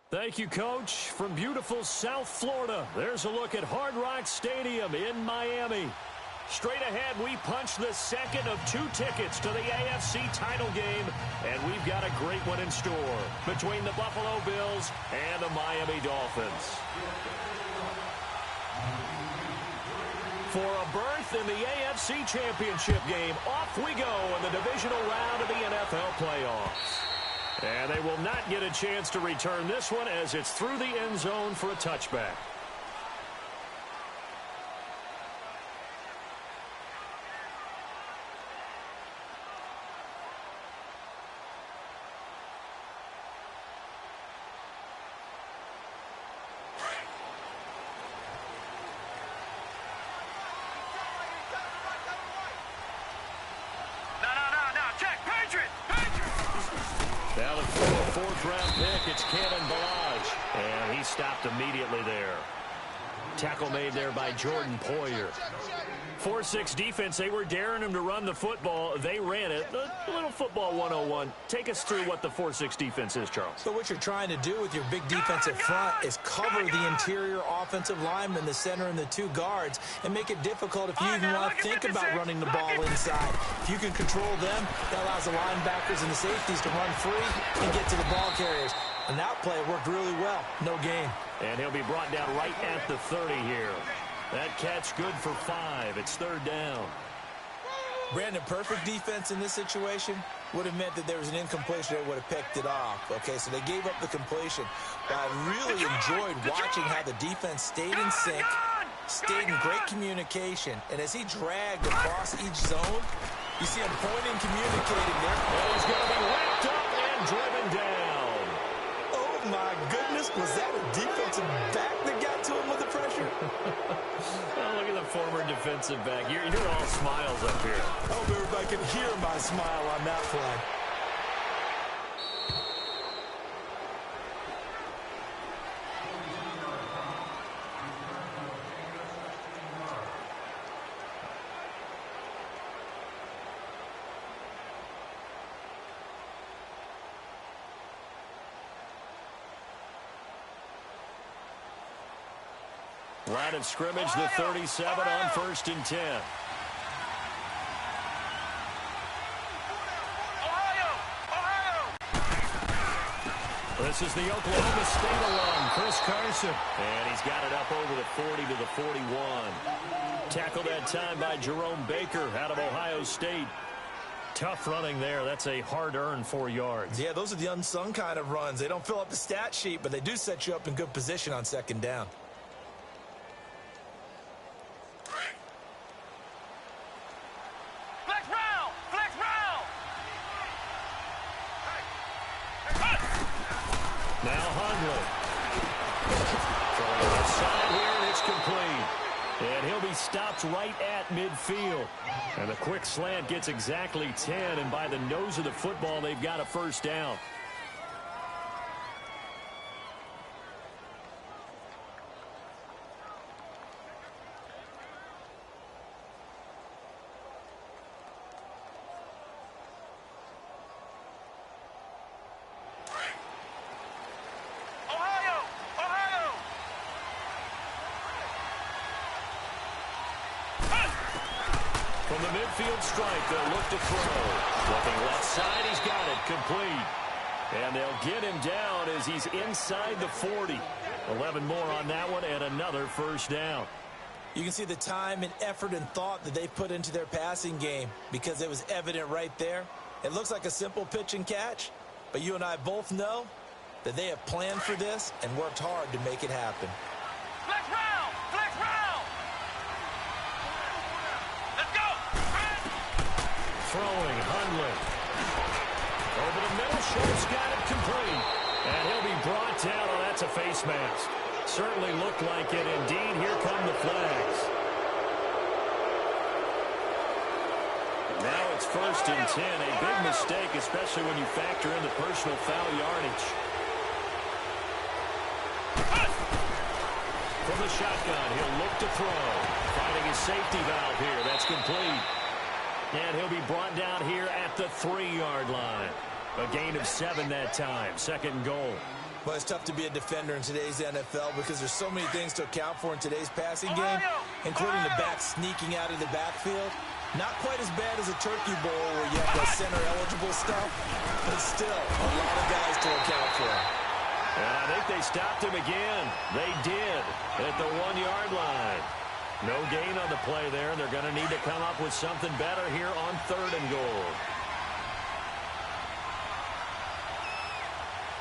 Thank you, Coach. From beautiful South Florida, there's a look at Hard Rock Stadium in Miami. Straight ahead, we punch the second of 2 tickets to the AFC title game, and we've got a great one in store between the Buffalo Bills and the Miami Dolphins. For a berth in the AFC Championship game, off we go in the divisional round of the NFL playoffs. And they will not get a chance to return this one as it's through the end zone for a touchback. Now the fourth-round pick, it's Cannon Balaj. And he stopped immediately there. Tackle made there by Jordan Poyer. 4-6 defense, they were daring him to run the football. They ran it. A little football 101. Take us through what the 4-6 defense is, Charles. So what you're trying to do with your big defensive front is cover the interior offensive lineman, the center, and the 2 guards, and make it difficult if you even want to think about running the ball inside. If you can control them, that allows the linebackers and the safeties to run free and get to the ball carriers. And that play worked really well. No gain. And he'll be brought down right at the 30 here. That catch good for 5. It's 3rd down. Brandon, perfect defense in this situation would have meant that there was an incompletion. They would have picked it off. Okay, so they gave up the completion. But I really enjoyed watching how the defense stayed in sync, stayed in great communication. And as he dragged across each zone, you see him pointing, communicating there. And he's going to be wrapped up and driven down. Oh, my goodness. Was that a defensive back that got to him with the pressure? Oh, look at the former defensive back. You're all smiles up here. I hope everybody can hear my smile on that play. Line of scrimmage, the 37 on 1st and 10. This is the Oklahoma State alum, Chris Carson. And he's got it up over the 40 to the 41. Tackled that time by Jerome Baker out of Ohio State. Tough running there. That's a hard-earned 4 yards. Yeah, those are the unsung kind of runs. They don't fill up the stat sheet, but they do set you up in good position on 2nd down. Now Hundley. Throwing inside here, and it's complete. And he'll be stopped right at midfield. And the quick slant gets exactly 10, and by the nose of the football, they've got a 1st down. From the midfield stripe, they'll look to throw. Looking left side, he's got it, complete. And they'll get him down as he's inside the 40. 11 more on that one and another 1st down. You can see the time and effort and thought that they put into their passing game because it was evident right there. It looks like a simple pitch and catch, but you and I both know that they have planned for this and worked hard to make it happen. Flex round! Flex round! Let's go! Throwing, Hundley. Over the middle, Schultz got it complete. And he'll be brought down. Oh, that's a face mask. Certainly looked like it. Indeed, here come the flags. Now it's 1st and 10. A big mistake, especially when you factor in the personal foul yardage. From the shotgun, he'll look to throw. Finding his safety valve here. That's complete. And he'll be brought down here at the 3-yard line. A gain of 7 that time. 2nd and goal. Well, it's tough to be a defender in today's NFL because there's so many things to account for in today's passing game, including the back sneaking out of the backfield. Not quite as bad as a turkey bowl where you have the center-eligible stuff, but still a lot of guys to account for. And I think they stopped him again. They did at the 1-yard line. No gain on the play there, and they're going to need to come up with something better here on 3rd and goal.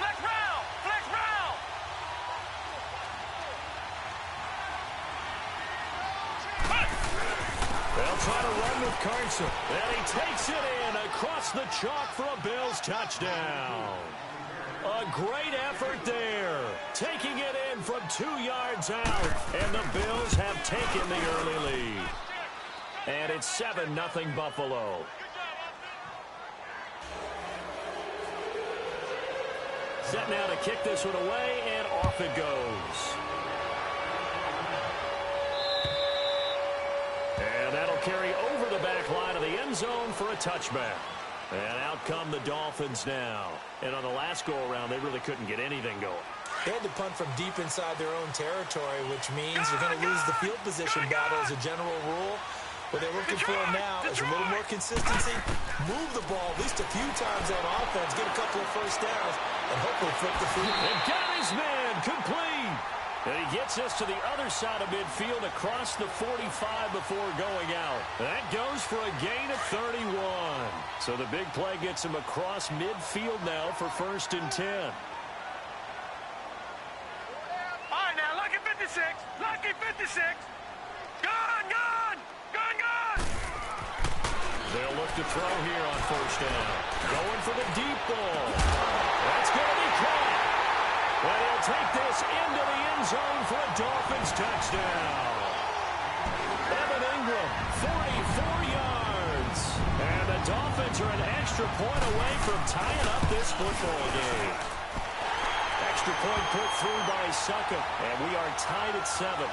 Flex round! Flex round! They'll try to run with Carson. And he takes it in across the chalk for a Bills touchdown. A great effort there. Taking it in from 2 yards out. And the Bills have taken the early lead. And it's 7-0 Buffalo. Set now to kick this one away, and off it goes. And that'll carry over the back line of the end zone for a touchback. And out come the Dolphins now. And on the last go-around, they really couldn't get anything going. They had to punt from deep inside their own territory, which means you're going to lose the field position battle as a general rule. What they're looking for now is a little more consistency, move the ball at least a few times on offense, get a couple of first downs, and hopefully flip the field. And got his man complete. And he gets us to the other side of midfield across the 45 before going out. That goes for a gain of 31. So the big play gets him across midfield now for 1st and 10. All right, now, lucky 56. Lucky 56. Gone, gone. Gone, gone. They'll look to throw here on 1st down. Going for the deep ball. That's going to be caught. And he'll take this into the end zone for a Dolphins touchdown. Evan Ingram, 44 yards. And the Dolphins are an extra point away from tying up this football game. Extra point put through by Succop, and we are tied at 7.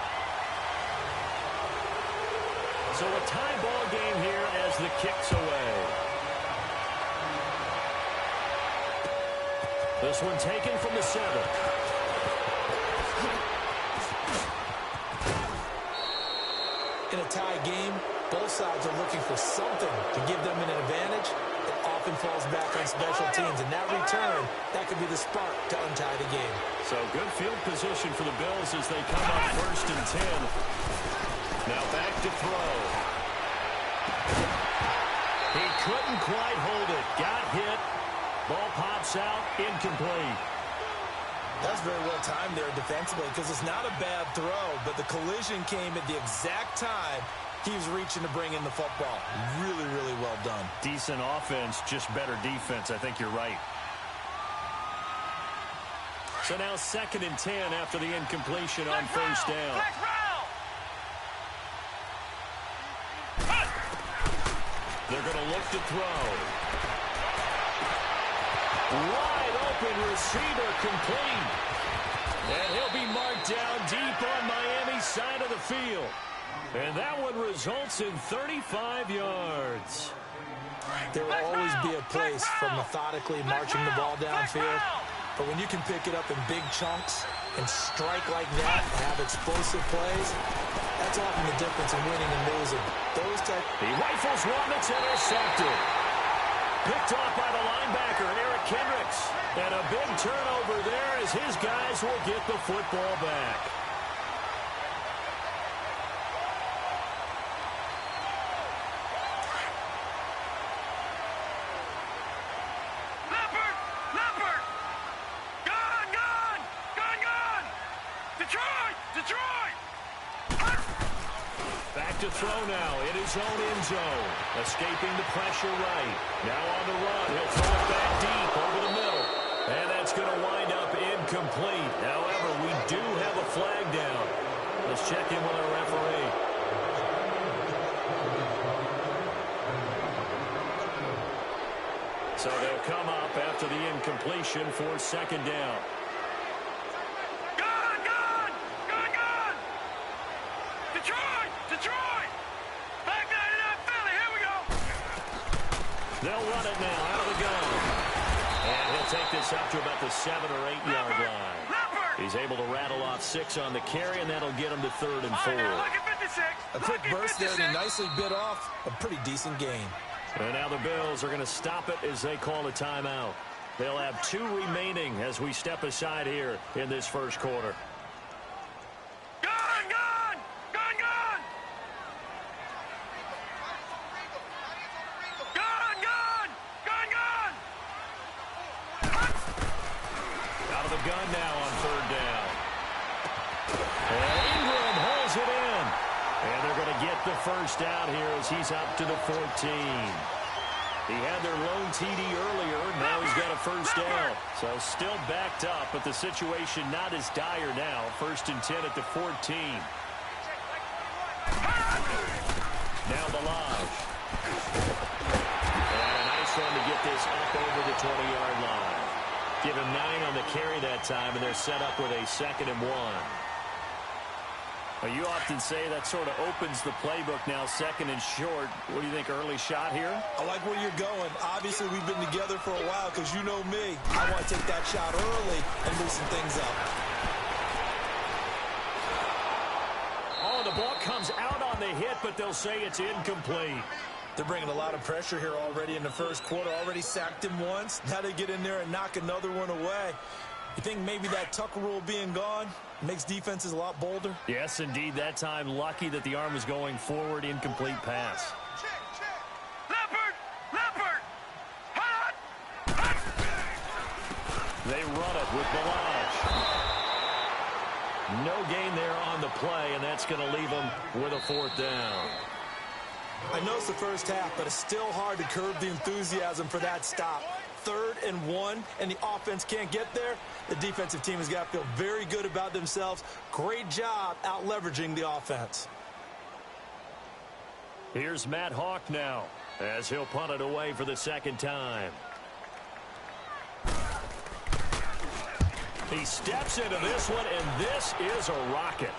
So a tie ball game here as the kick's away. This one taken from the 7. In a tie game, both sides are looking for something to give them an advantage. It often falls back on special teams. In that return, that could be the spark to untie the game. So good field position for the Bills as they come up 1st and 10. Now back to throw. He couldn't quite hold it. Got hit. Ball pops out, incomplete. That's very well timed there defensively because it's not a bad throw, but the collision came at the exact time he was reaching to bring in the football. Really, really well done. Decent offense, just better defense. I think you're right. So now 2nd and 10 after the incompletion on 1st down. Flex round. They're going to look to throw. Wide open receiver complete. And he'll be marked down deep on Miami's side of the field. And that one results in 35 yards. There will always be a place for methodically marching the ball downfield. But when you can pick it up in big chunks and strike like that and have explosive plays, that's often the difference in winning and losing. Those type. He rifles one that's intercepted. Picked off by the linebacker, Eric Kendricks. And a big turnover there as his guys will get the football back. Leopard! Leopard! Gone, gone! Gone, gone! Detroit! Detroit! Back to throw now in his own end zone. Escaping the pressure right. Now on the run. He'll throw it back deep over the middle. And that's going to wind up incomplete. However, we do have a flag down. Let's check in with our referee. So they'll come up after the incompletion for 2nd down. Gone, gone! Gone, gone! Detroit! Detroit! Back 99 Philly, here we go! They'll run it now out of the gun. And he'll take this up to about the 7 or 8 yard line. He's able to rattle off 6 on the carry, and that'll get him to 3rd and 4. A quick burst there, and he nicely bit off a pretty decent gain. And now the Bills are going to stop it as they call a timeout. They'll have 2 remaining as we step aside here in this first quarter. Gone, gone! Gone, gone! Gone, gone! Gone, gone! Out of the gun now on 3rd down. And Ingram holds it in. And they're going to get the first down here as he's up to the 14. He had their lone TD earlier. Now he's got a first down. So still backed up, but the situation not as dire now. 1st and 10 at the 14. Now Balazs. And a nice run to get this up over the 20-yard line. Give him 9 on the carry that time, and they're set up with a 2nd and 1. You often say that sort of opens the playbook now, 2nd and short. What do you think, early shot here? I like where you're going. Obviously, we've been together for a while because you know me. I want to take that shot early and loosen things up. Oh, the ball comes out on the hit, but they'll say it's incomplete. They're bringing a lot of pressure here already in the first quarter. Already sacked him once. Now they get in there and knock another one away. You think maybe that Tucker rule being gone makes defenses a lot bolder? Yes, indeed. That time, lucky that the arm was going forward. Incomplete pass. Leopard! Leopard! Hot! Hot! They run it with Balazs. No gain there on the play, and that's going to leave them with a 4th down. I know it's the first half, but it's still hard to curb the enthusiasm for that stop. 3rd and 1, and the offense can't get there. The defensive team has got to feel very good about themselves. Great job out leveraging the offense. Here's Matt Hawk now as he'll punt it away for the 2nd time. He steps into this one, and this is a rocket.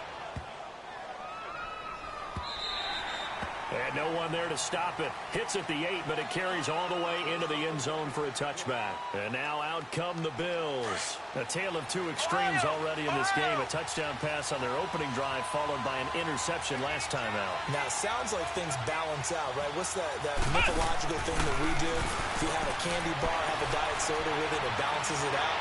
And no one there to stop it. Hits at the 8, but it carries all the way into the end zone for a touchback. And now out come the Bills. A tale of 2 extremes already in this game. A touchdown pass on their opening drive, followed by an interception last time out. Now, it sounds like things balance out, right? What's that mythological thing that we do? If you have a candy bar, have a diet soda with it, it balances it out.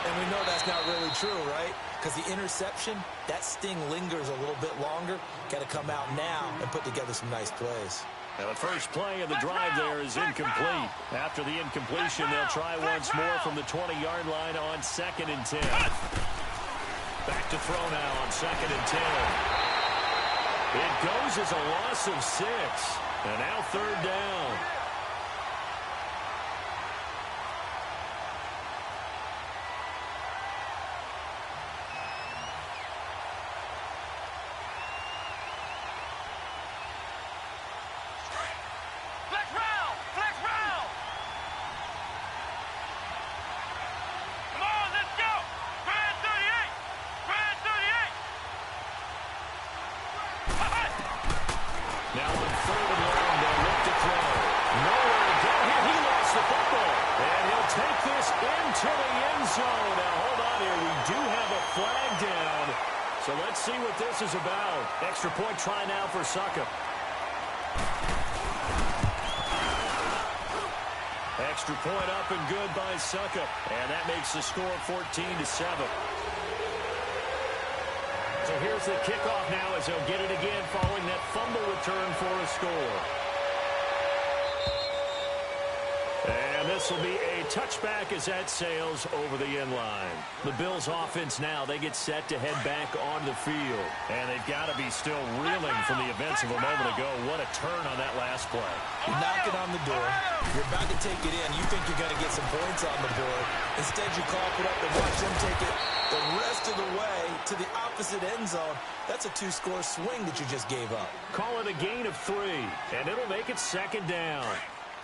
And we know that's not really true, right? Because the interception, that sting lingers a little bit longer. Got to come out now and put together some nice plays. Now the first play of the drive there is incomplete. After the incompletion, they'll try once more from the 20-yard line on 2nd and 10. Back to throw now on 2nd and 10. It goes as a loss of 6. And now 3rd down. So let's see what this is about. Extra point try now for Succop. Extra point up and good by Succop. And that makes the score 14-7. So here's the kickoff now as they'll get it again following that fumble return for a score. And this will be a touchback as that sails over the end line. The Bills offense now, they get set to head back on the field. And they've got to be still reeling from the events of a moment ago. What a turn on that last play. You're knocking on the door. You're about to take it in. You think you're going to get some points on the board. Instead, you cough it up and watch them take it the rest of the way to the opposite end zone. That's a 2-score swing that you just gave up. Call it a gain of 3, and it'll make it 2nd down.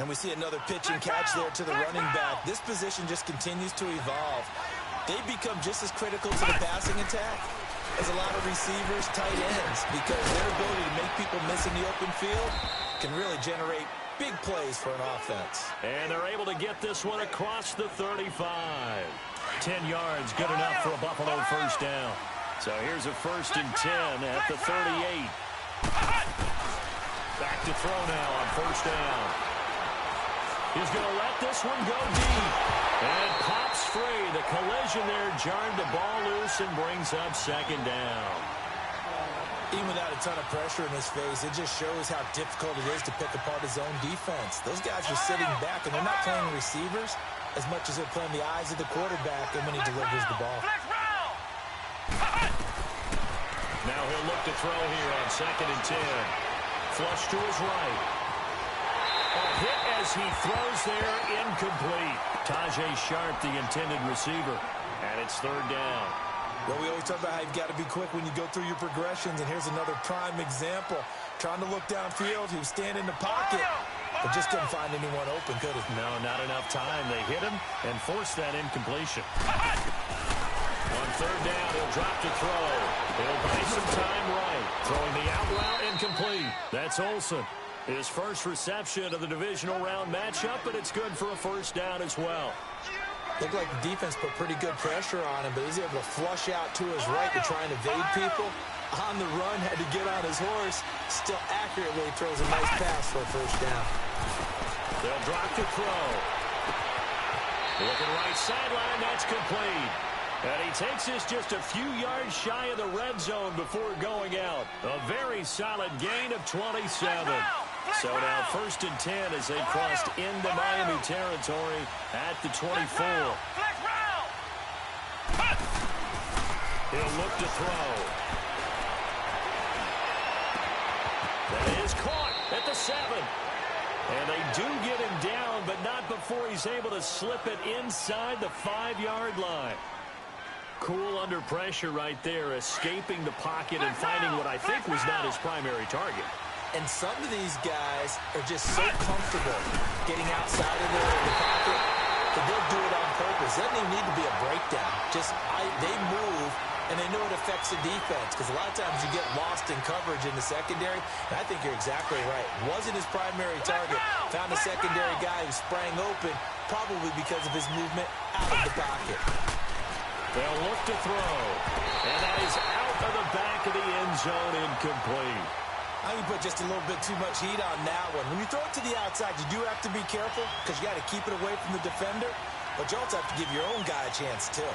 And we see another pitch and catch there to the running back. This position just continues to evolve. They become just as critical to the passing attack as a lot of receivers, tight ends, because their ability to make people miss in the open field can really generate Big plays for an offense. And they're able to get this one across the 35. 10 yards, good enough for a Buffalo first down. So here's a 1st and 10 at the 38. Back to throw now on 1st down. He's going to let this one go deep. And pops free. The collision there jarred the ball loose and brings up 2nd down. Even without a ton of pressure in his face, it just shows how difficult it is to pick apart his own defense. Those guys are sitting back, and they're not playing receivers as much as they're playing the eyes of the quarterback and when he delivers the ball. Now he'll look to throw here on 2nd and 10. Flush to his right. A hit as he throws there, incomplete. Tajay Sharp, the intended receiver. And it's 3rd down. Well, we always talk about how you've got to be quick when you go through your progressions, and here's another prime example. Trying to look downfield, he was standing in the pocket, but just couldn't find anyone open, could he? No, not enough time. They hit him and forced that incompletion. On 3rd down, he'll drop to throw. He'll buy some time right. Throwing the out route incomplete. That's Olsen. His first reception of the divisional round matchup, but it's good for a 1st down as well. Looked like the defense put pretty good pressure on him, but he's able to flush out to his right to try and evade people. On the run, had to get on his horse. Still accurately throws a nice pass for a 1st down. They'll drop to throw. Looking right sideline, that's complete. And he takes this just a few yards shy of the red zone before going out. A very solid gain of 27. So now 1st and 10 as they crossed into Miami territory at the 24. He'll look to throw. That is caught at the 7. And they do get him down, but not before he's able to slip it inside the 5-yard line. Cool under pressure right there, escaping the pocket and finding what I think was not his primary target. And some of these guys are just so comfortable getting outside of the pocket that they'll do it on purpose. It doesn't even need to be a breakdown. They move, and they know it affects the defense, because a lot of times you get lost in coverage in the secondary, and I think you're exactly right. Wasn't his primary target. Found a secondary guy who sprang open, probably because of his movement out of the pocket. They'll look to throw, and that is out of the back of the end zone, incomplete. I think you put just a little bit too much heat on that one. When you throw it to the outside, you do have to be careful because you got to keep it away from the defender, but you also have to give your own guy a chance too.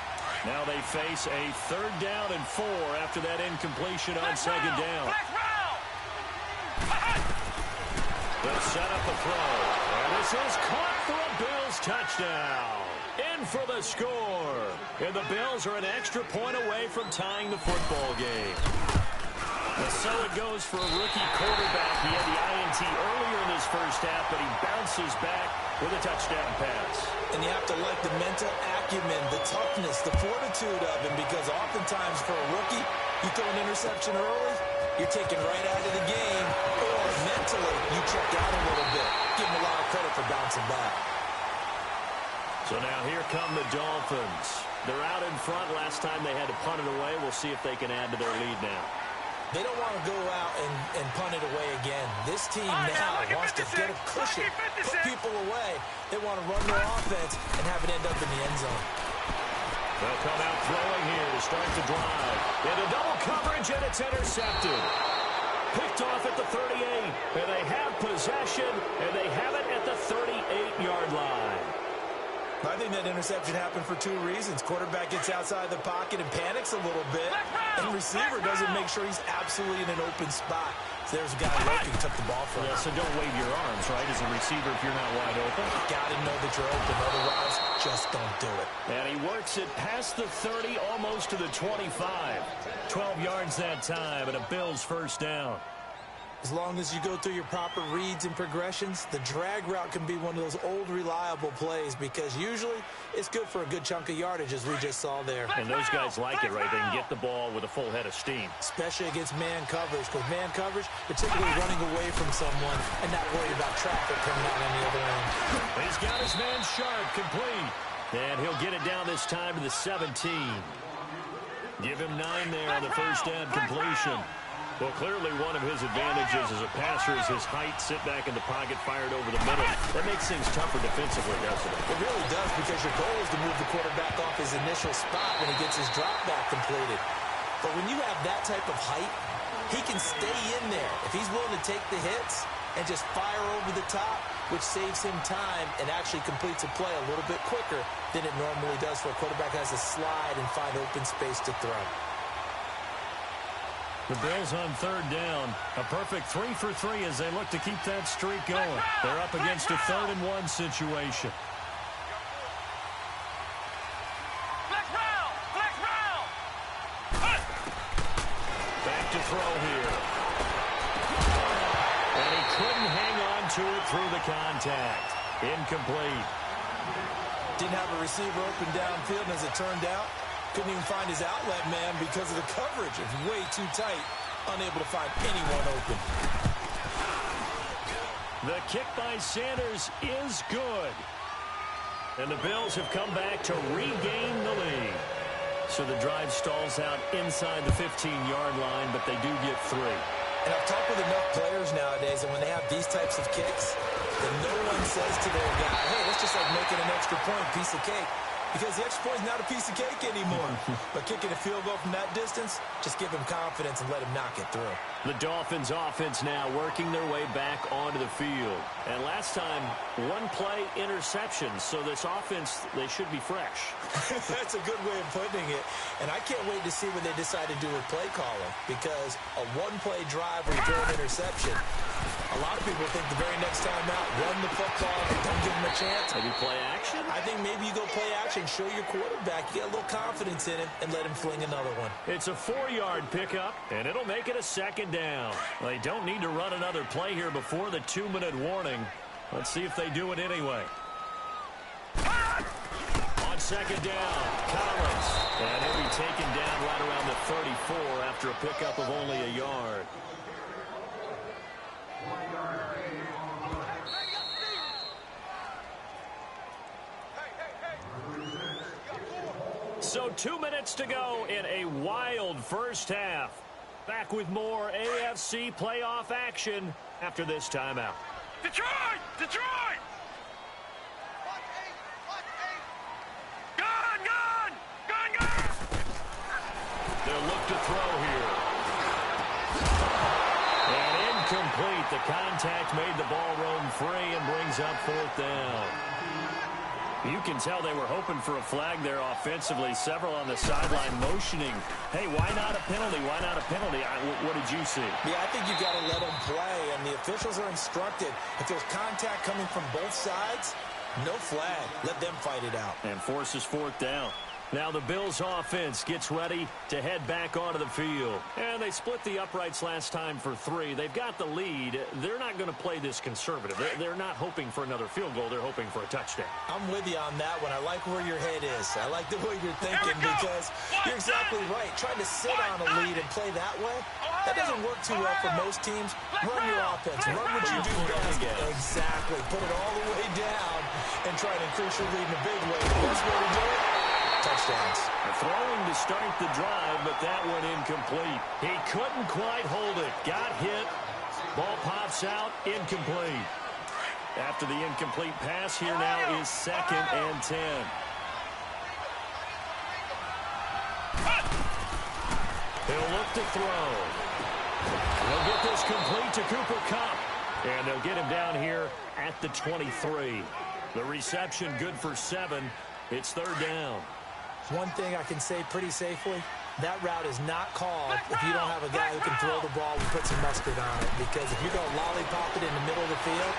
Now they face a 3rd down and 4 after that incompletion on 2nd down. They'll set up a throw, and this is caught for a Bills touchdown. In for the score, and the Bills are an extra point away from tying the football game. So it goes for a rookie quarterback. He had the INT earlier in his first half, but he bounces back with a touchdown pass. And you have to like the mental acumen, the toughness, the fortitude of him, because oftentimes for a rookie, you throw an interception early, you're taken right out of the game, or mentally, you check out a little bit. Give him a lot of credit for bouncing back. So now here come the Dolphins. They're out in front. Last time they had to punt it away. We'll see if they can add to their lead now. They don't want to go out and punt it away again. This team now wants to get a cushion, put people away. They want to run their offense and have it end up in the end zone. They'll come out throwing here to start the drive. Into double coverage, and it's intercepted. Picked off at the 38. And they have possession, and they have it at the 38-yard line. I think that interception happened for 2 reasons. Quarterback gets outside the pocket and panics a little bit, and receiver doesn't make sure he's absolutely in an open spot. So there's a guy lurking, took the ball from him. So don't wave your arms, right, as a receiver if you're not wide open. You got to know that you're open, otherwise just don't do it. And he works it past the 30, almost to the 25. 12 yards that time, and a Bills first down. As long as you go through your proper reads and progressions, the drag route can be one of those old reliable plays, because usually it's good for a good chunk of yardage, as we just saw there. And those guys like it, right? They can get the ball with a full head of steam. Especially against man coverage, because man coverage, particularly running away from someone and not worried about traffic coming out on the other end. He's got his man Sharp complete. And he'll get it down this time to the 17. Give him 9 there on the first down completion. Well, clearly one of his advantages as a passer is his height. Sit back in the pocket, fired over the middle. That makes things tougher defensively, doesn't it? It really does, because your goal is to move the quarterback off his initial spot when he gets his drop back completed. But when you have that type of height, he can stay in there if he's willing to take the hits and just fire over the top, which saves him time and actually completes a play a little bit quicker than it normally does for a quarterback who has to slide and find open space to throw. The Bills on third down. A perfect 3 for 3 as they look to keep that streak going. They're up against a 3rd-and-1 situation. Back to throw here. And he couldn't hang on to it through the contact. Incomplete. Didn't have a receiver open downfield, and as it turned out, couldn't even find his outlet man because of the coverage. It's way too tight, unable to find anyone open. The kick by Sanders is good. And the Bills have come back to regain the lead. So the drive stalls out inside the 15-yard line, but they do get 3. And I've talked with enough players nowadays, and when they have these types of kicks, then no one says to their guy, hey, that's just like making an extra point, piece of cake. Because the extra point is not a piece of cake anymore. But kicking a field goal from that distance, just give him confidence and let him knock it through. The Dolphins offense now working their way back onto the field. And last time, 1-play interception. So this offense, they should be fresh. That's a good way of putting it. And I can't wait to see what they decide to do with play calling. Because a 1-play drive where you throw an interception, a lot of people think the very next time out, run the football and don't give them a chance. Maybe play action? I think maybe you go play action, show your quarterback, you get a little confidence in him, and let him fling another one. It's a 4-yard pickup, and it'll make it a 2nd down. They don't need to run another play here before the 2-minute warning. Let's see if they do it anyway. On 2nd down, Collins. And he'll be taken down right around the 34 after a pickup of only a yard. So 2 minutes to go in a wild first half. Back with more AFC playoff action after this timeout. Detroit! Detroit! Gun! Gun! Gun! Gun! They'll look to throw here. And incomplete. The contact made the ball roam free and brings up 4th down. You can tell they were hoping for a flag there offensively. Several on the sideline motioning, hey, why not a penalty? Why not a penalty? What did you see? Yeah, I think you got to let them play, and the officials are instructed. If there's contact coming from both sides, no flag. Let them fight it out. And forces 4th down. Now the Bills offense gets ready to head back onto the field. And they split the uprights last time for 3. They've got the lead. They're not going to play this conservative. They're not hoping for another field goal. They're hoping for a touchdown. I'm with you on that one. I like where your head is. I like the way you're thinking because you're exactly right. Trying to sit on a lead and play that way, that doesn't work too well for most teams. Run your offense. Run what you do best. Exactly. Put it all the way down and try to increase your lead in a big way. The best way to do it, touchdowns. Throwing to start the drive, but that one incomplete. He couldn't quite hold it. Got hit. Ball pops out. Incomplete. After the incomplete pass, here now is 2nd and 10. He'll look to throw. They'll get this complete to Cooper Kupp. And they'll get him down here at the 23. The reception good for 7. It's 3rd down. One thing I can say pretty safely, that route is not called if you don't have a guy who can throw the ball and put some mustard on it. Because if you're going to lollipop it in the middle of the field,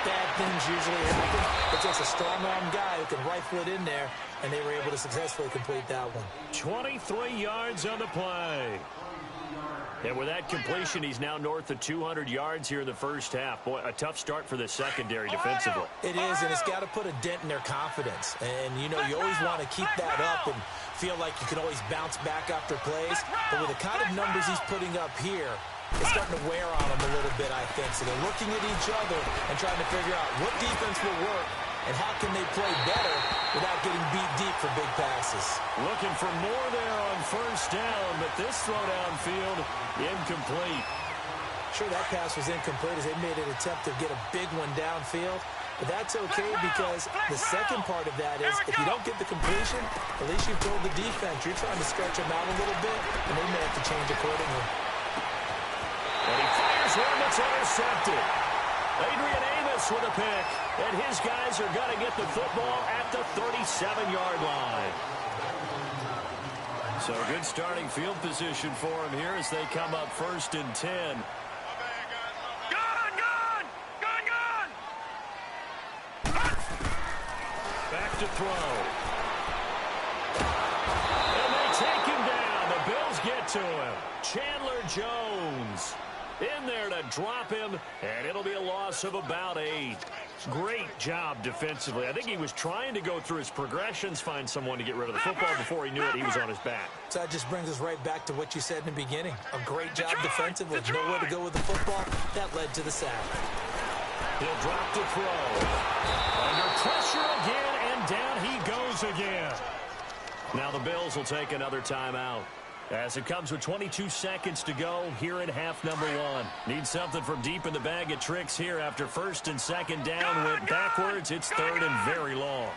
bad things usually happen. It takes a strong-arm guy who can rifle it in there, and they were able to successfully complete that one. 23 yards on the play. And with that completion, he's now north of 200 yards here in the first half. Boy, a tough start for the secondary defensively. It is, and it's got to put a dent in their confidence. And, you know, you always want to keep that up and feel like you can always bounce back after plays. But with the kind of numbers he's putting up here, it's starting to wear on them a little bit, I think. So they're looking at each other and trying to figure out what defense will work and how can they play better without getting beat deep for big passes. Looking for more there on first down, but this throw downfield incomplete. Sure, that pass was incomplete as they made an attempt to get a big one downfield. But that's okay because the second part of that is if you don't get the completion, at least you've told the defense you're trying to stretch them out a little bit, and they may have to change accordingly. And he fires one that's intercepted. Adrian Amos with a pick. And his guys are going to get the football at the 37-yard line. So good starting field position for him here as they come up 1st and 10. Back to throw. And they take him down. The Bills get to him. Chandler Jones in there to drop him, and it'll be a loss of about 8. Great job defensively. I think he was trying to go through his progressions, find someone to get rid of the football. Before he knew it, he was on his back. So that just brings us right back to what you said in the beginning. A great job defensively. Nowhere to go with the football. That led to the sack. He'll drop to throw. Under pressure again, and down he goes again. Now the Bills will take another timeout. As it comes with 22 seconds to go here in half number 1. Need something from deep in the bag of tricks here after 1st and 2nd down. Went backwards. It's 3rd and very long.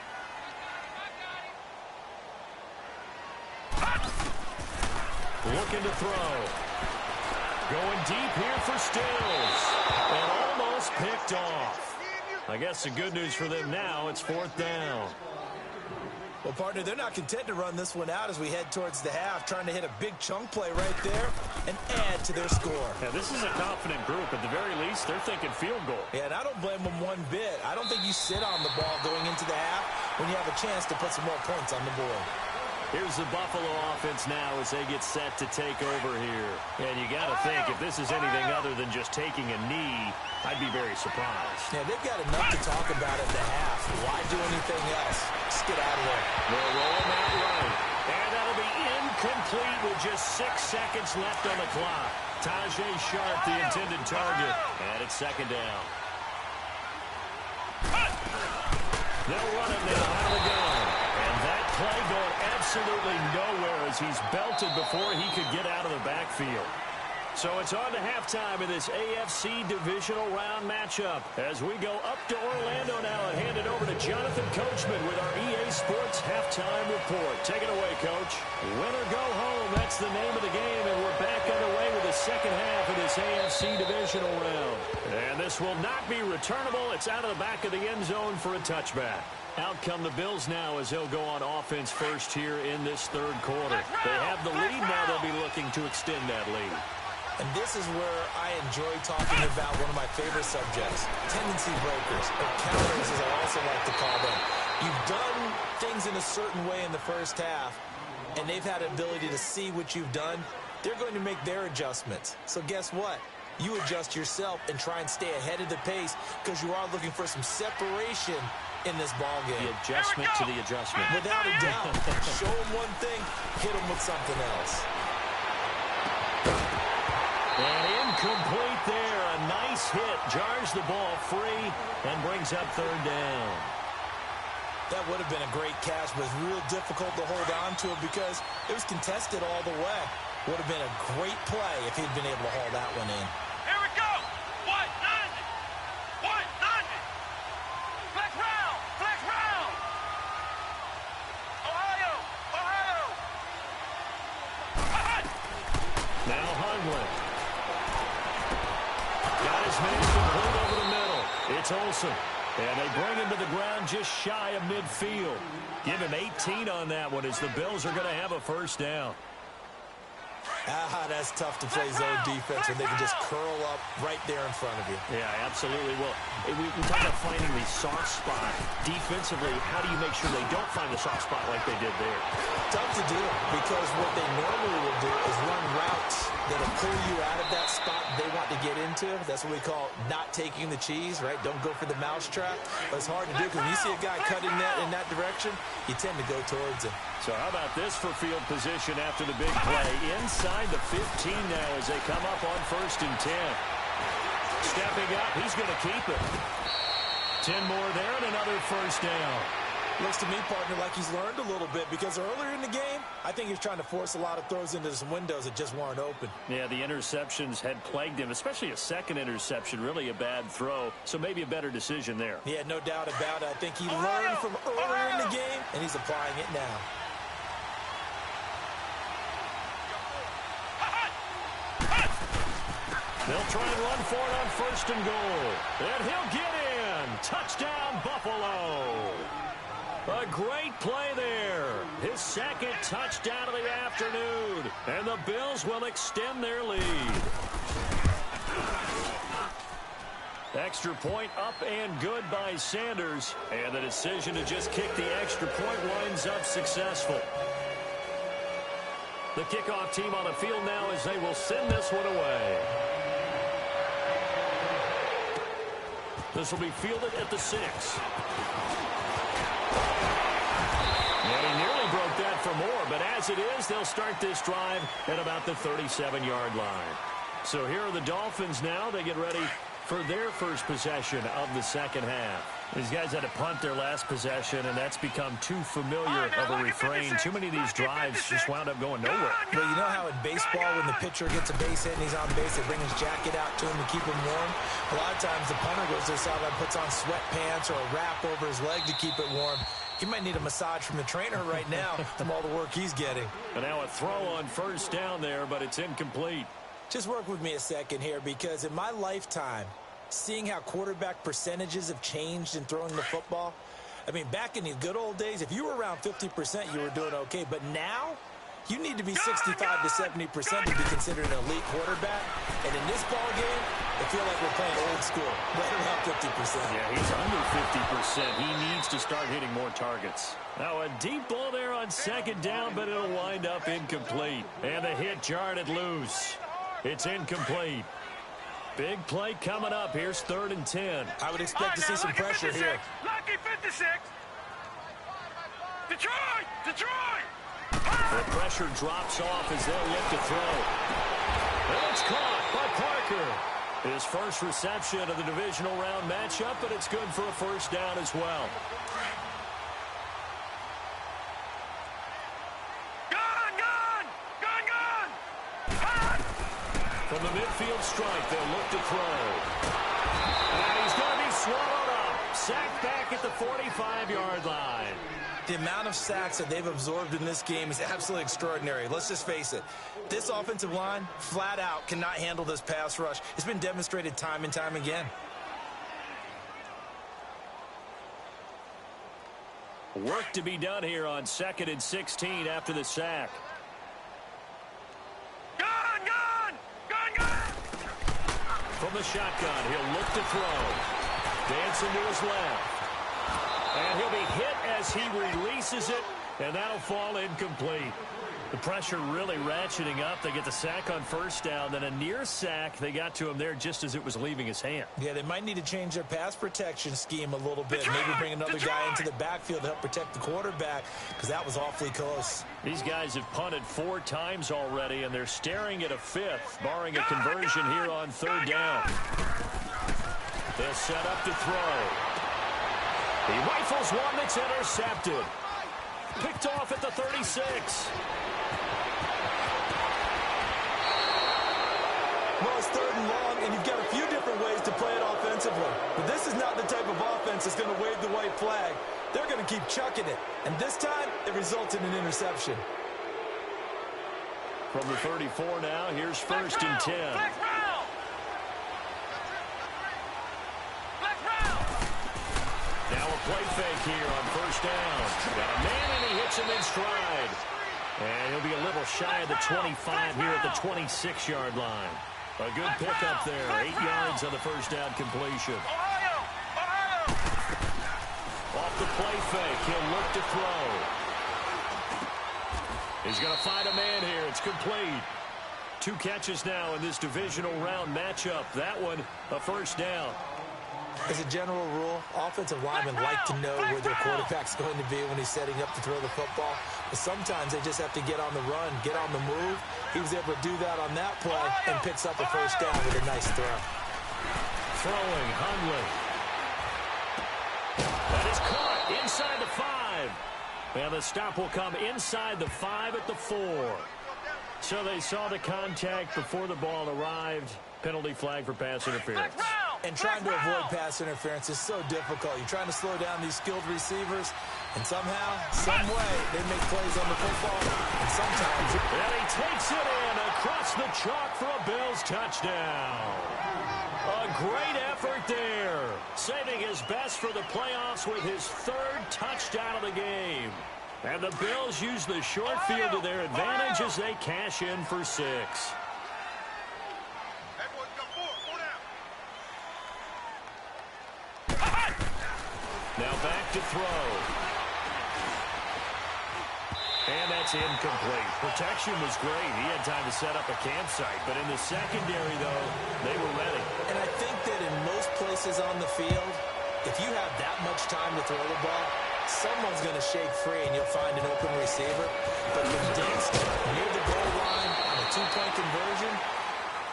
Looking to throw. Going deep here for Stills. And almost picked off. I guess the good news for them now, it's 4th down. Well, partner, they're not content to run this one out as we head towards the half, trying to hit a big chunk play right there and add to their score. Yeah, this is a confident group. At the very least, they're thinking field goal. Yeah, and I don't blame them one bit. I don't think you sit on the ball going into the half when you have a chance to put some more points on the board. Here's the Buffalo offense now as they get set to take over here. And you got to think, if this is anything other than just taking a knee, I'd be very surprised. Yeah, they've got enough to talk about at the half. Why do anything else? Just get out of there. They'll roll him out right. And that'll be incomplete with just 6 seconds left on the clock. Tajay Sharp, the intended target. And it's 2nd down. They'll run it now out of the gun. And that play going absolutely nowhere as he's belted before he could get out of the backfield. So it's on to halftime in this AFC divisional round matchup as we go up to Orlando now and hand it over to Jonathan Coachman with our EA Sports halftime report. Take it away, Coach. Win or go home, that's the name of the game, and we're back underway with the second half of this AFC divisional round. And this will not be returnable. It's out of the back of the end zone for a touchback. Out come the Bills now as they'll go on offense first here in this 3rd quarter. They have the lead now. They'll be looking to extend that lead. And this is where I enjoy talking about one of my favorite subjects, tendency breakers, or counters as I also like to call them. You've done things in a certain way in the first half, and they've had an ability to see what you've done. They're going to make their adjustments. So guess what? You adjust yourself and try and stay ahead of the pace because you are looking for some separation in this ball game. The adjustment to the adjustment. Without a doubt. Show them one thing, hit them with something else. And incomplete there. A nice hit. Jars the ball free and brings up 3rd down. That would have been a great catch, but it's real difficult to hold on to it because it was contested all the way. Would have been a great play if he'd been able to haul that one in. Here we go. 190. 190. Flex round. Flex round. Ohio. Ohio. Now Hundley. Got his man complete over the middle. It's Olsen. And they bring him to the ground just shy of midfield. Give him 18 on that one as the Bills are going to have a 1st down. That's tough to play zone defense when they can just curl up right there in front of you. Yeah, absolutely. Well, we talk about finding the soft spot defensively. How do you make sure they don't find the soft spot like they did there? Tough to do because what they normally will do is run routes that'll pull you out of that spot they want to get into. That's what we call not taking the cheese, right? Don't go for the mousetrap. But it's hard to do because when you see a guy cutting that in that direction, you tend to go towards him. So how about this for field position after the big play? Inside the 15 now as they come up on 1st and 10. Stepping up, he's going to keep it. 10 more there and another first down. Looks to me, partner, like he's learned a little bit because earlier in the game, I think he's trying to force a lot of throws into some windows that just weren't open. Yeah, the interceptions had plagued him, especially a second interception, really a bad throw. So maybe a better decision there. Yeah, no doubt about it. I think he learned from earlier in the game, and he's applying it now. They'll try and run for it on first and goal. And he'll get in. Touchdown, Buffalo. A great play there. His second touchdown of the afternoon. And the Bills will extend their lead. Extra point up and good by Sanders. And the decision to just kick the extra point winds up successful. The kickoff team on the field now as they will send this one away. This will be fielded at the 6. And he nearly broke that for more, but as it is, they'll start this drive at about the 37-yard line. So here are the Dolphins now. They get ready for their first possession of the second half. These guys had to punt their last possession, and that's become too familiar of a refrain. Too many of these drives just wound up going nowhere. But you know how in baseball, when the pitcher gets a base hit and he's on base, they bring his jacket out to him to keep him warm? A lot of times the punter goes to the sideline, puts on sweatpants or a wrap over his leg to keep it warm. He might need a massage from the trainer right now from all the work he's getting. And now a throw on first down there, but it's incomplete. Just work with me a second here, because in my lifetime, seeing how quarterback percentages have changed in throwing the football, I mean, back in the good old days, if you were around 50%, you were doing okay. But now, you need to be 65 to 70% to be considered an elite quarterback. And in this ball game, I feel like we're playing old school, right around 50%. Yeah, he's under 50%. He needs to start hitting more targets. Now a deep ball there on second down, but it'll wind up incomplete. And the hit jarred it loose. It's incomplete. Big play coming up. Here's 3rd and 10. I would expect to see some pressure here. Lucky 56. Detroit! Detroit! The pressure drops off as they'll look to throw. And it's caught by Parker. His first reception of the divisional round matchup, but it's good for a first down as well. From the midfield strike, they'll look to throw. And he's going to be swallowed up. Sacked back at the 45-yard line. The amount of sacks that they've absorbed in this game is absolutely extraordinary. Let's just face it. This offensive line, flat out, cannot handle this pass rush. It's been demonstrated time and time again. Work to be done here on 2nd and 16 after the sack. From the shotgun, he'll look to throw. Dancing to his left. And he'll be hit as he releases it, and that'll fall incomplete. The pressure really ratcheting up. They get the sack on first down, then a near sack. They got to him there just as it was leaving his hand. Yeah, they might need to change their pass protection scheme a little bit. Maybe bring another guy into the backfield to help protect the quarterback, because that was awfully close. These guys have punted 4 times already, and they're staring at a 5th, barring a conversion here on 3rd down. They'll set up to throw. He rifles one that's intercepted. Picked off at the 36. Well, it's 3rd and long, and you've got a few different ways to play it offensively. But this is not the type of offense that's going to wave the white flag. They're going to keep chucking it. And this time, it results in an interception. From the 34 now, here's 1st and 10. Now a play fake here on first down. Got a man, and he hits him in stride. And he'll be a little shy of the 25 here at the 26-yard line. A good pickup there. 8 yards on the first down completion. Off the play fake. He'll look to throw. He's going to find a man here. It's complete. 2 catches now in this divisional round matchup. That one, a first down. As a general rule, offensive linemen like to know where their quarterback's going to be when he's setting up to throw the football. But sometimes they just have to get on the run, get on the move. He was able to do that on that play and picks up a first down with a nice throw. Throwing, Hundley. is caught inside the 5. And the stop will come inside the 5 at the 4. So they saw the contact before the ball arrived. Penalty flag for pass interference. And trying to avoid pass interference is so difficult. You're trying to slow down these skilled receivers, and somehow, some way, they make plays on the football. And sometimes... And he takes it in across the chalk for a Bills touchdown. A great effort there. Saving his best for the playoffs with his 3rd touchdown of the game. And the Bills use the short field to their advantage as they cash in for 6. Now back to throw. And that's incomplete. Protection was great. He had time to set up a campsite. But in the secondary, though, they were ready. And I think that in most places on the field, if you have that much time to throw the ball, someone's going to shake free and you'll find an open receiver. But condensed near the goal line on a 2-point conversion,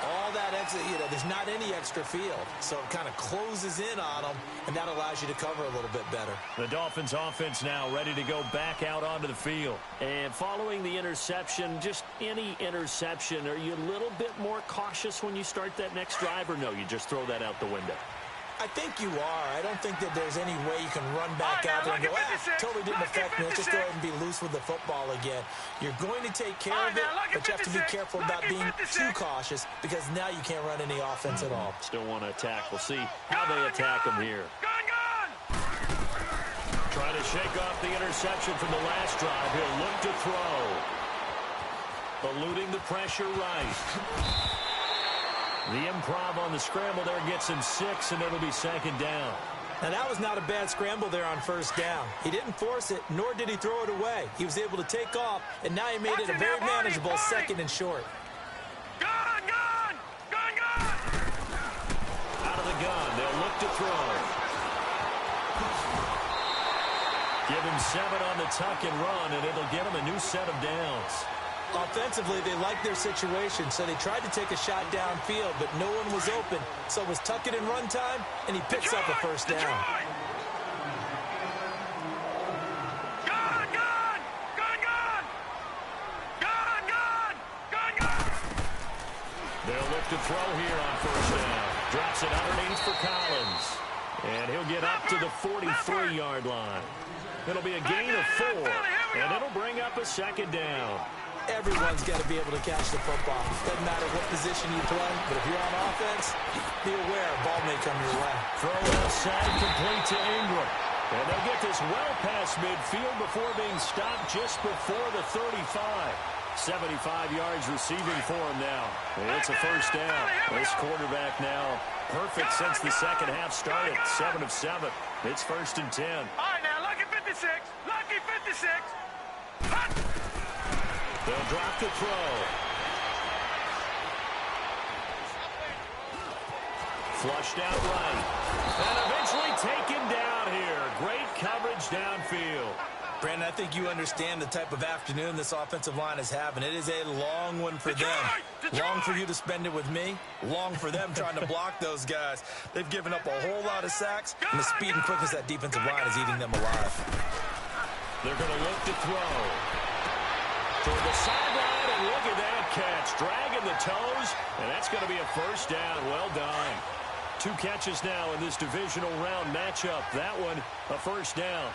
all that extra, there's not any extra field. So it kind of closes in on them, and that allows you to cover a little bit better. The Dolphins offense now ready to go back out onto the field. And following the interception, just any interception, are you a little bit more cautious when you start that next drive, or no, you just throw that out the window? I think you are. I don't think that there's any way you can run back out there and go, totally didn't affect me. Let's just go ahead and be loose with the football again. You're going to take care of it, but you have to be careful about being too cautious because now you can't run any offense at all. Still want to attack. We'll see how they attack him here. Trying to shake off the interception from the last drive. He'll look to throw. Eluding the pressure right. The improv on the scramble there gets him 6, and it'll be 2nd down. Now, that was not a bad scramble there on 1st down. He didn't force it, nor did he throw it away. He was able to take off, and now he made it a very manageable 2nd and short. Gun! Out of the gun, they'll look to throw. Give him 7 on the tuck and run, and it'll get him a new set of downs. Offensively, they liked their situation, so they tried to take a shot downfield, but no one was open. So it was tuck it and run time, and he picks up a 1st down. They'll look to throw here on 1st down. Drops it underneath for Collins. And he'll get up to the 43-yard line. It'll be a gain of 4, and it'll bring up a 2nd down. Everyone's got to be able to catch the football. Doesn't matter what position you play, but if you're on offense, be aware a ball may come your way. Throw outside, complete to Ingram. And they'll get this well past midfield before being stopped just before the 35. 75 yards receiving for him now. And it's a 1st down. This quarterback now perfect since the second half started. 7 of 7. It's 1st and 10. All right, now, lucky 56. Lucky 56. They'll drop the throw. Flushed out right. And eventually taken down here. Great coverage downfield. Brandon, I think you understand the type of afternoon this offensive line is having. It is a long one for them. Long for you to spend it with me. Long for them trying to block those guys. They've given up a whole lot of sacks, and the speed and quickness of that defensive line is eating them alive. They're going to look to throw. Toward the sideline, and look at that catch. Dragging the toes, and that's going to be a 1st down. Well done. 2 catches now in this divisional round matchup. That one, a 1st down.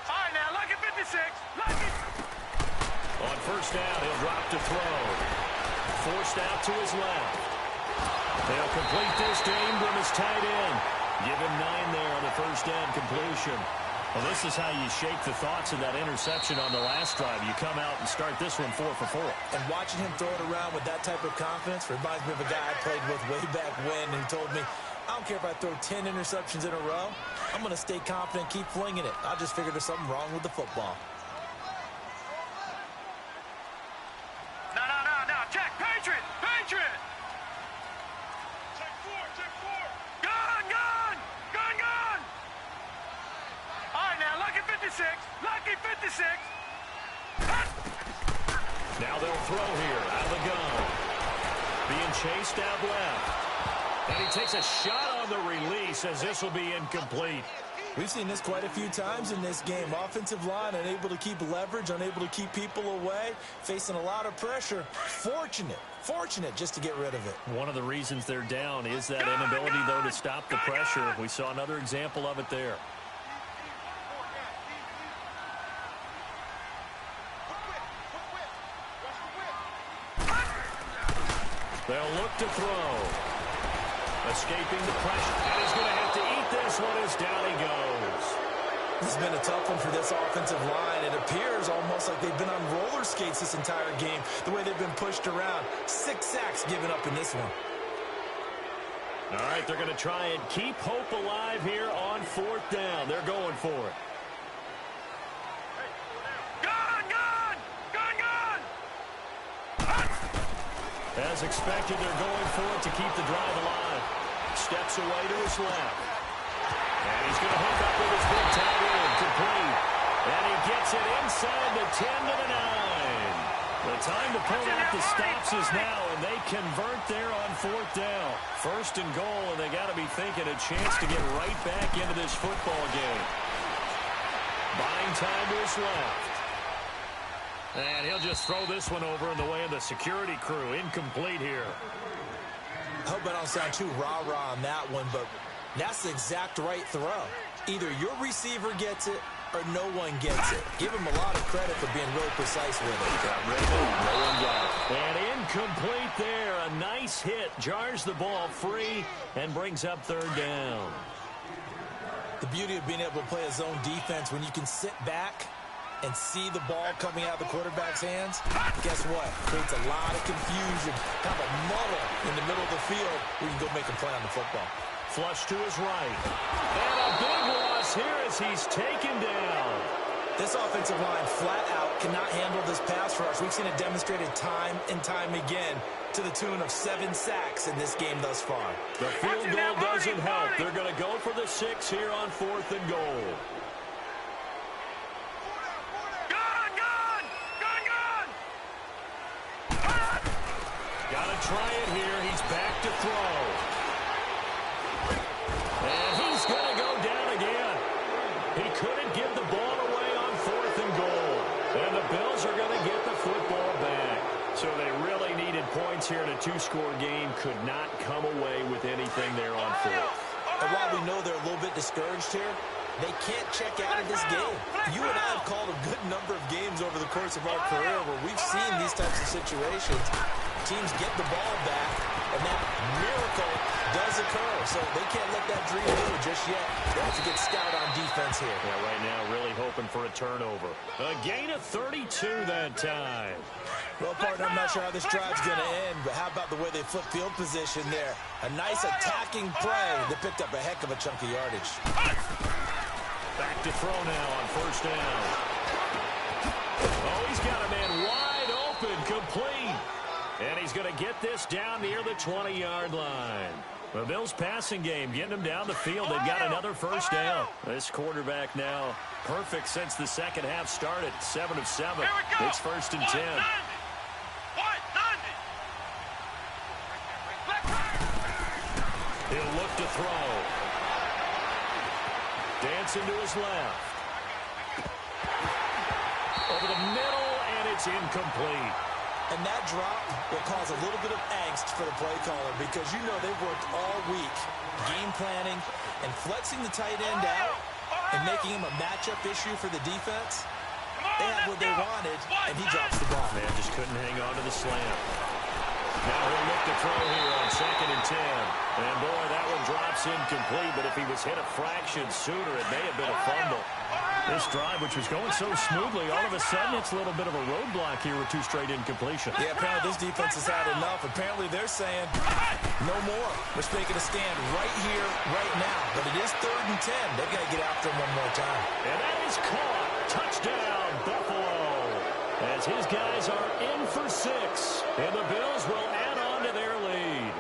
All right, now, lucky 56. Lucky. On 1st down, he'll drop to throw. Forced out to his left. They'll complete this to Ingram as tight end. Give him 9 there on the 1st down completion. Well, this is how you shake the thoughts of that interception on the last drive. You come out and start this one 4 for 4. And watching him throw it around with that type of confidence reminds me of a guy I played with way back when who told me, I don't care if I throw 10 interceptions in a row. I'm going to stay confident, keep flinging it. I just figured there's something wrong with the football. No. Check. Patriot. Check 4. Gun. All right, now, lucky 56. Lucky 56. Now they'll throw here out of the gun. Being chased out left. And he takes a shot on the release as this will be incomplete. We've seen this quite a few times in this game. Offensive line unable to keep leverage, unable to keep people away, facing a lot of pressure. Fortunate just to get rid of it. One of the reasons they're down is that inability, though, to stop the pressure. We saw another example of it there. They'll look to throw. Escaping the pressure. And he's going to have to eat this one as down he goes. This has been a tough one for this offensive line. It appears almost like they've been on roller skates this entire game, the way they've been pushed around. 6 sacks given up in this one. All right, they're going to try and keep hope alive here on 4th down. They're going for it. As expected, they're going for it to keep the drive alive. Steps away to his left. And he's going to hook up with his big tight end, complete. And he gets it inside the 10 to the 9. The time to pull out the stops is now, and they convert there on 4th down. 1st and goal, and they got to be thinking a chance to get right back into this football game. Buying time to his left. And he'll just throw this one over in the way of the security crew. Incomplete here. I hope I don't sound too rah-rah on that one, but that's the exact right throw. Either your receiver gets it or no one gets it. Give him a lot of credit for being really precise with it. Got rid of it. No one got it. And incomplete there. A nice hit. Jars the ball free and brings up 3rd down. The beauty of being able to play a zone defense when you can sit back and see the ball coming out of the quarterback's hands, guess what? Creates a lot of confusion, kind of a muddle in the middle of the field where you can go make a play on the football. Flush to his right. And a big loss here as he's taken down. This offensive line flat out cannot handle this pass rush. We've seen it demonstrated time and time again to the tune of 7 sacks in this game thus far. The field goal doesn't help. They're going to go for the 6 here on 4th and goal. Try it here. He's back to throw. And he's going to go down again. He couldn't give the ball away on 4th and goal. And the Bills are going to get the football back. So they really needed points here in a 2-score game. Could not come away with anything there on 4th. And while we know they're a little bit discouraged here, they can't check out of this game. You and I have called a good number of games over the course of our career where we've seen these types of situations. Teams get the ball back, and that miracle does occur. So they can't let that dream go just yet. They have to get stout on defense here. Yeah, right now really hoping for a turnover. A gain of 32 that time. Well, partner, I'm not sure how this drive's going to end, but how about the way they flip field position there? A nice attacking play that picked up a heck of a chunk of yardage. Back to throw now on 1st down. Oh, he's got a man wide open, complete. And he's going to get this down near the 20-yard line. The Bills passing game, getting them down the field. They've got another 1st down. This quarterback now perfect since the second half started. 7 of 7. It's 1st and 10. He'll look to throw. Dancing to his left. Over the middle, and it's incomplete. And that drop will cause a little bit of angst for the play caller because you know they've worked all week game planning and flexing the tight end out and making him a matchup issue for the defense. They had what they wanted, and he drops the ball. Man just couldn't hang on to the slant. Now he'll look to throw here on 2nd and 10. And boy, that one drops incomplete, but if he was hit a fraction sooner, it may have been a fumble. This drive, which was going so smoothly, all of a sudden it's a little bit of a roadblock here with 2 straight incompletions. Yeah, apparently this defense has had enough. Apparently they're saying no more. We're making a stand right here, right now. But it is 3rd and 10. They've got to get after him one more time. And that is caught. Touchdown, Buffalo. As his guys are in for 6. And the Bills will add on to their lead.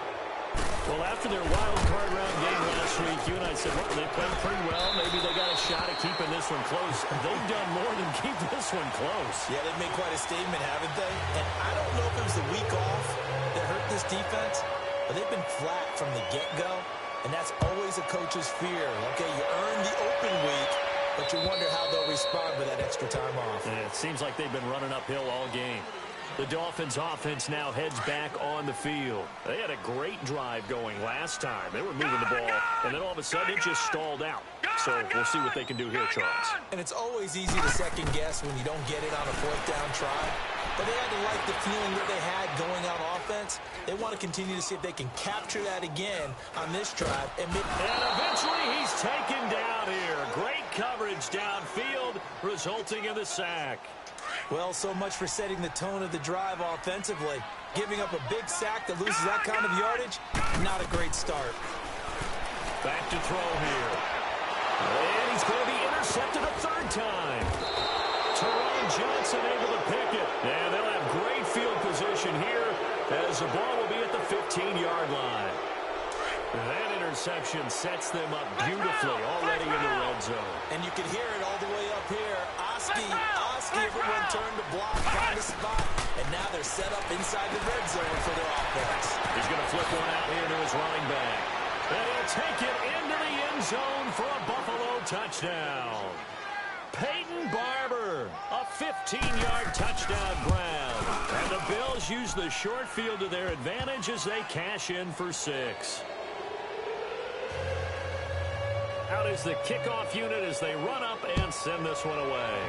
Well, after their wild card round game last week, you and I said, look, they played pretty well. Maybe they got a shot at keeping this one close. They've done more than keep this one close. Yeah, they've made quite a statement, haven't they? And I don't know if it was the week off that hurt this defense, but they've been flat from the get-go. And that's always a coach's fear. Okay, you earn the open week, but you wonder how they'll respond with that extra time off. And it seems like they've been running uphill all game. The Dolphins offense now heads back on the field. They had a great drive going last time. They were moving the ball, and then all of a sudden it just stalled out. So we'll see what they can do here, Charles. And it's always easy to second guess when you don't get it on a fourth down try. But they had to like the feeling that they had going on offense. They want to continue to see if they can capture that again on this drive. And eventually he's taken down here. Great coverage downfield, resulting in the sack. Well, so much for setting the tone of the drive offensively. Giving up a big sack that loses that kind of yardage, not a great start. Back to throw here. And he's going to be intercepted a third time. Teron Johnson able to pick it. And they'll have great field position here as the ball will be at the 15-yard line. That interception sets them up beautifully already in the red zone. And you can hear it all the way up here. Oski, everyone turned to block, find a spot, and now they're set up inside the red zone for their offense. He's going to flip one out here to his running back. And he'll take it into the end zone for a Buffalo touchdown. Peyton Barber, a 15-yard touchdown grab. And the Bills use the short field to their advantage as they cash in for 6. Out is the kickoff unit as they run up and send this one away.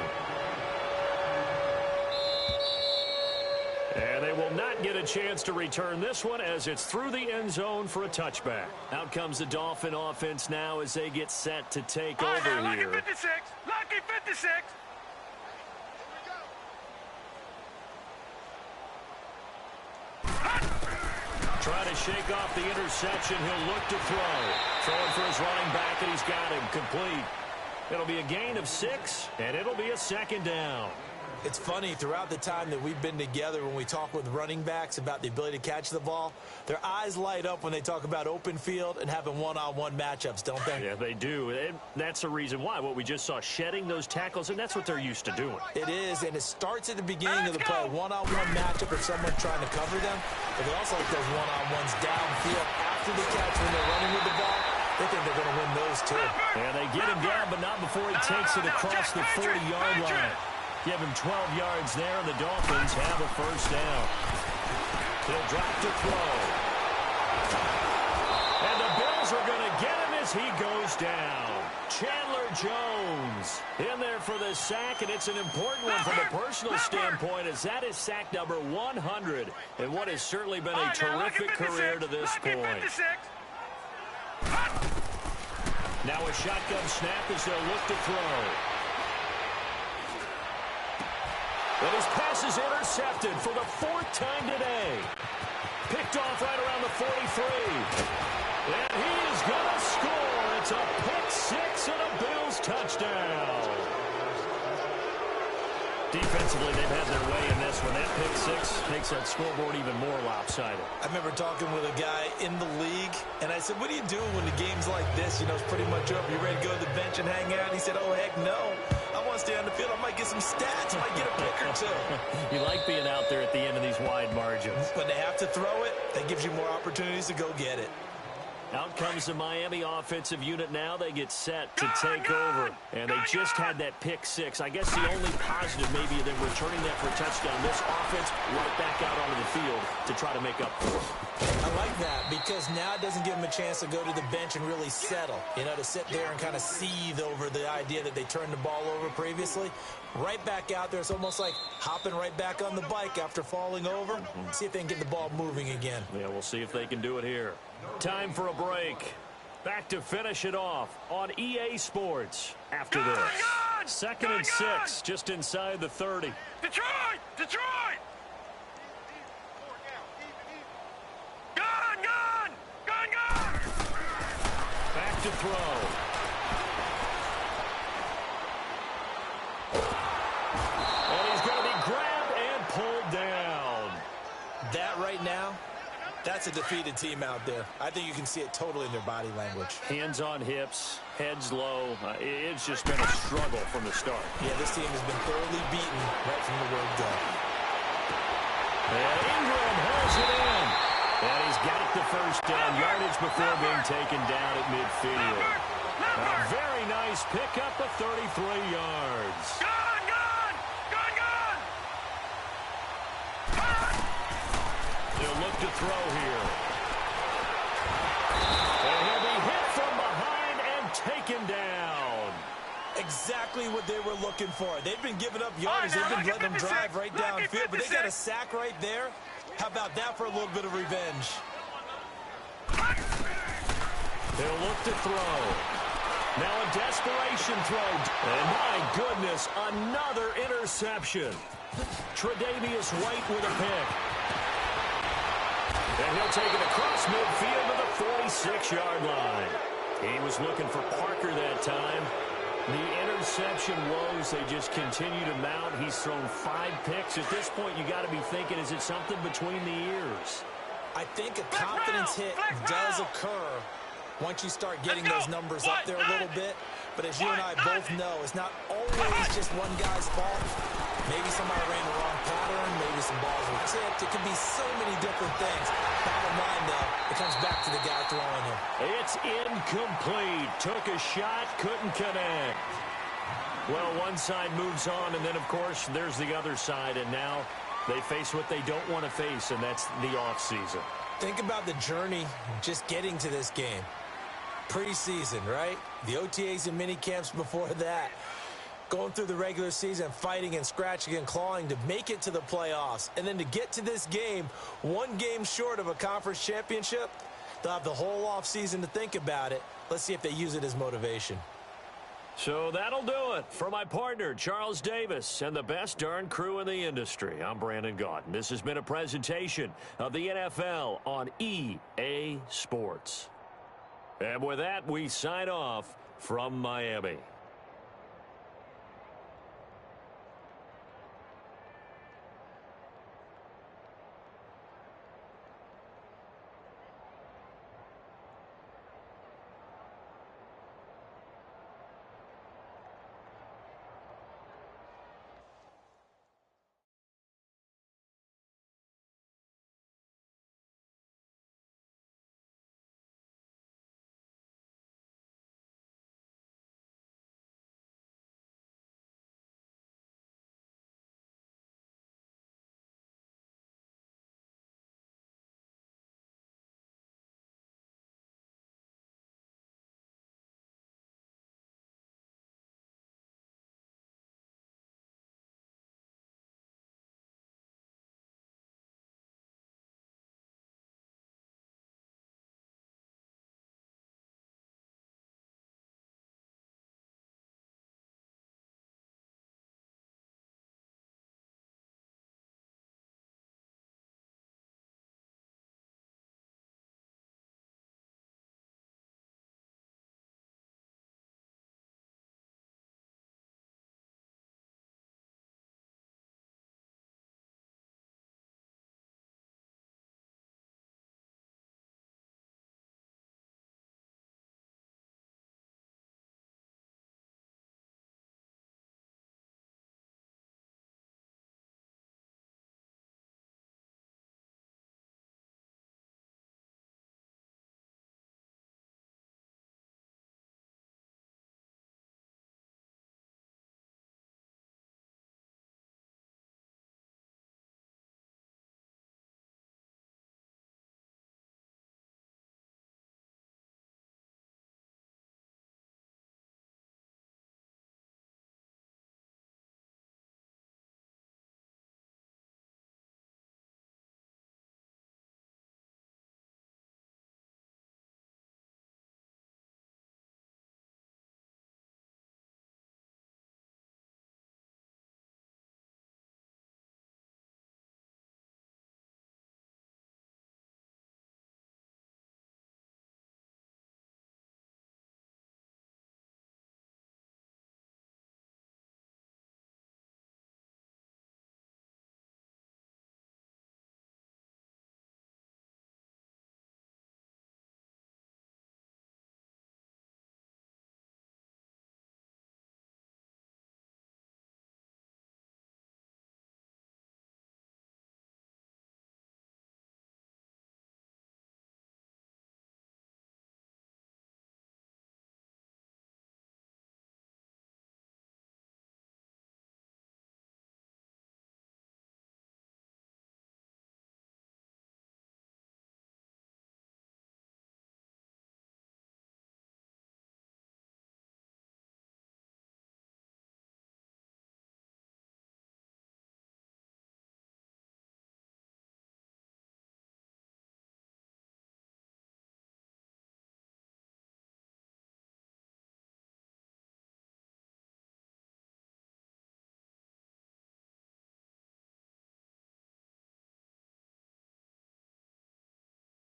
And they will not get a chance to return this one as it's through the end zone for a touchback. Out comes the Dolphin offense now as they get set to take over Lucky here. 56. Lucky 56. Try to shake off the interception. He'll look to throw. Throwing for his running back, and he's got him complete. It'll be a gain of 6, and it'll be a second down. It's funny, throughout the time that we've been together, when we talk with running backs about the ability to catch the ball, their eyes light up when they talk about open field and having one-on-one matchups, don't they? Yeah, they do. And that's the reason why. What we just saw, shedding those tackles, and that's what they're used to doing. It is, and it starts at the beginning of the play. One-on-one matchup if someone's trying to cover them. But they also like those one-on-ones downfield after the catch when they're running with the ball. They think they're going to win those, too. And they get him down, but not before he takes it across the 40-yard line. Give him 12 yards there, and the Dolphins have a first down. He'll drop to throw. And the Bills are going to get him as he goes down. Chandler Jones in there for the sack, and it's an important one from a personal standpoint as that is sack number 100 and what has certainly been a terrific career to this point. Now a shotgun snap as they'll look to throw. And his pass is intercepted for the 4th time today. Picked off right around the 43. And he is going to score. It's a pick 6 and a Bills touchdown. Defensively, they've had their way in this one. That pick 6 makes that scoreboard even more lopsided. I remember talking with a guy in the league, and I said, what do you do when the game's like this? You know, it's pretty much over. You ready to go to the bench and hang out? He said, oh, heck no. I want to stay on the field. I might get some stats. I might get a pick or two. You like being out there at the end of these wide margins. When they have to throw it, that gives you more opportunities to go get it. Out comes the Miami offensive unit now. They get set to take over. And they just had that pick 6. I guess the only positive maybe than returning that for a touchdown. This offense right back out onto the field to try to make up for it. I like that because now it doesn't give them a chance to go to the bench and really settle. You know, to sit there and kind of seethe over the idea that they turned the ball over previously. Right back out there. It's almost like hopping right back on the bike after falling over. See if they can get the ball moving again. Yeah, we'll see if they can do it here. Time for a break. Back to finish it off on EA Sports after this. 2nd and 6, just inside the 30. Detroit! Detroit! Gun! Back to throw. And he's going to be grabbed and pulled down. That right now, that's a defeated team out there. I think you can see it totally in their body language. Hands on hips, heads low. It's just been a struggle from the start. Yeah, this team has been thoroughly beaten right from the word go. And Ingram holds it in. And he's got the first down, yardage before being taken down at midfield. A very nice pickup of 33 yards. Gun, gun! Gun, gun! He'll look to throw here. And he'll be hit from behind and taken down. Exactly what they were looking for. They've been giving up yardage. They've been letting them drive right downfield, but they got a sack right there. How about that for a little bit of revenge? He'll look to throw. Now a desperation throw. And my goodness, another interception. Tre'Davious White with a pick. And he'll take it across midfield to the 46-yard line. He was looking for Parker that time. The interception woes, they just continue to mount. He's thrown 5 picks. At this point, you got to be thinking, is it something between the ears? I think a confidence hit does occur once you start getting those numbers up there a little bit. But as you and I both know, it's not always just one guy's fault. Maybe somebody ran the wrong pattern. Maybe some balls were tipped. It could be so many different things. Bottom line, though, it comes back to the guy throwing him. It's incomplete. Took a shot, couldn't connect. Well, one side moves on, and then, of course, there's the other side. And now they face what they don't want to face, and that's the offseason. Think about the journey just getting to this game. Preseason, right? The OTAs and mini camps before that. Going through the regular season, fighting and scratching and clawing to make it to the playoffs. And then to get to this game, one game short of a conference championship, they'll have the whole offseason to think about it. Let's see if they use it as motivation. So that'll do it for my partner, Charles Davis, and the best darn crew in the industry. I'm Brandon Gaudin. This has been a presentation of the NFL on EA Sports. And with that, we sign off from Miami.